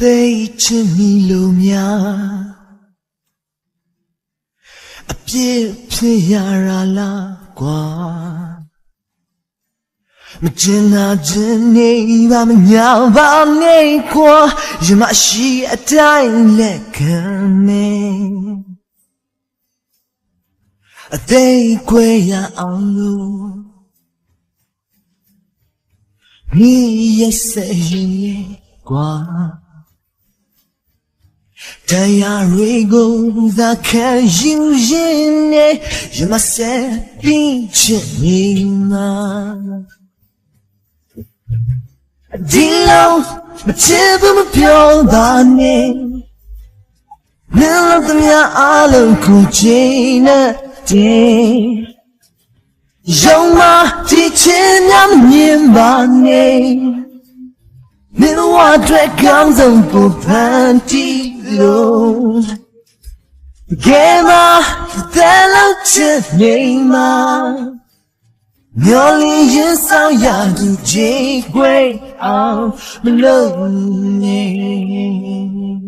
သေးချင်မီလို့များအပြည့်ဖြစ်ရလားကွာမကျင်နာခြင်းနေပါမညာပါနေကွာရမရှိအတိုင်းလက်ခံနေအသေးခွေရအောင်လို့你也是人光，太阳瑞公在看有人呢，也马些比起你嘛。地老我这不么表达呢，能让怎么样阿伦苦尽了的。有吗？提前那么年吧你，你我对刚正不判地路，给吗？在老前面吗？苗栗人上呀都结归啊，没了你。